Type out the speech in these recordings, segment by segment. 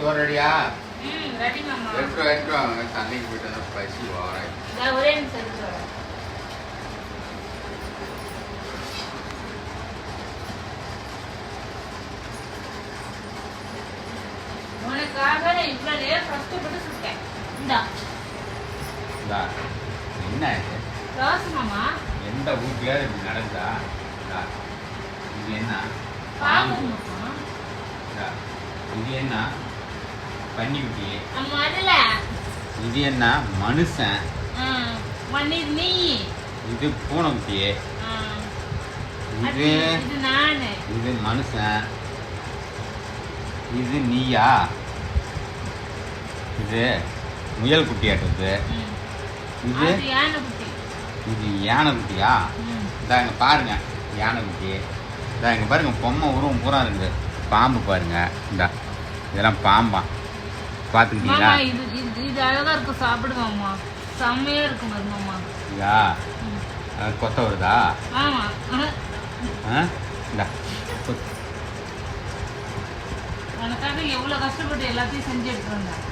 சோறு ரெடியா? ரெடி மாமா. எடுத்து வாங்க. தண்ணிக்கு போயிட்டு பசி வாரேன். ஒரே நிமிஷம் எடுத்து வரேன். உனக்காக நான் இவ்வளவு நேரம் கஷ்டப்பட்டு சுட்டேன். இந்தா. என்ன இது? தோசை மாமா. எந்த வீட்டுல இப்படி நடந்தா? இது என்ன? பாம்பு மாமா. இது என்ன? பன்னிக்குட்டி. முதல்ல. இது என்ன? மனுஷன். பன்னீர் நீ. இது பூனைக்குட்டி. இது நானு. இது மனுஷன். இது நீயா? இது முயல் குட்டியாட்டுது. இது இது யானை குட்டியா? இதாங்க பாருங்க, யானை குட்டி. இதாங்க பாருங்க, பொம்மை உருவம் பூரா இருக்கு. பாம்பு பாருங்க, இந்த இதெல்லாம் பாம்பா பார்த்துக்கிட்டீங்களா? இது அழகா இருக்கு, சாப்பிடுவாமா. செம்மையா இருக்கு மாமா. இதா கொத்த வருதா? ஆமா. இந்த உனக்காக எவ்வளவு கஷ்டப்பட்டு எல்லாத்தையும் செஞ்சு எடுத்து வந்தேன்.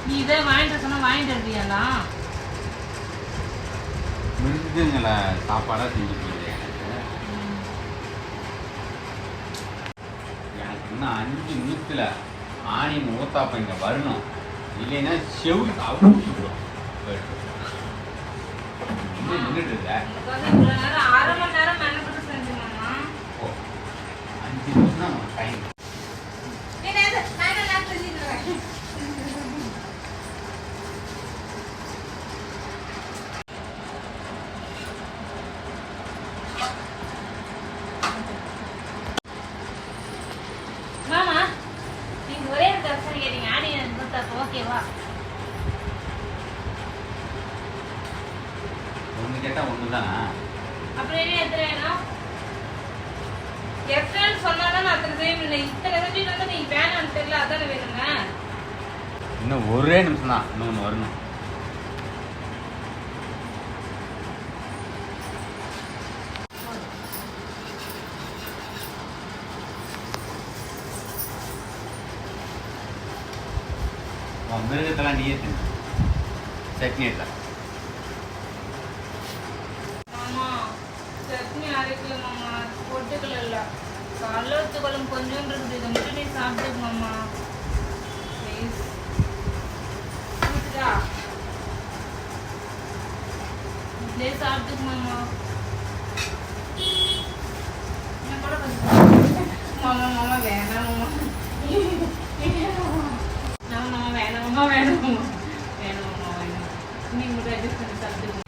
நீ இதை வாங்கிட்டு சொன்னா வாங்கிட்டு இருக்கியாலாம்? மிருகங்களை சாப்பாடாக செஞ்சுட்டு எனக்கு இன்னும் 5 நிமிஷத்தில் ஆணியின் ஊத்தாப்ப இங்கே வரணும். இல்லைன்னா செவுளி அவுச்சிடும். இன்னும் நின்றுட்டு இல்லை. அரை மணி நேரம் மெனக்கிட்டு செஞ்சுமாமா. 5 நிமிஷம் தான் நம்ம டைம். மாமா, நீங்க ஒரே ஒரு தர்சனம் கேட்டீங்க. ஆடி ஓகேவா? ஒன்று கேட்டால் ஒன்று தான். அப்புறம் என்ன எத்தனை வேணும்? எத்தனைன்னு சொன்னாதான் அத்தனை செய்ய இல்லை. இத்தனை செஞ்சுட்டு வந்து நீ வேணான்னு தெரியல, அதானே வேணுங்க. இன்னும் ஒரே நிமிஷம் தான், இன்னொன்று வரணும். மிருகத்தெல்லாம் நீயே தின்னு. சட்னி இல்லை. மாமா, சட்னி அரைக்கல மாமா, பொட்டுக்கல இல்லை. காலைல வச்ச குழம்பு கொஞ்சோண்டு இருக்குது. இதை மட்டும் நீ சாப்பிட்டுக்கு மாமா, ப்ளீஸ். இப்படியே சாப்பிட்டுக்கு மாமா. என்ன கூட மாமா மாமா வேணாம் மாமா. வேணாம் வேணாம் வேணாம். நீங்க மட்டும் அட்ஜஸ்ட் பண்ணி சாப்பிட்டுக்கோங்க.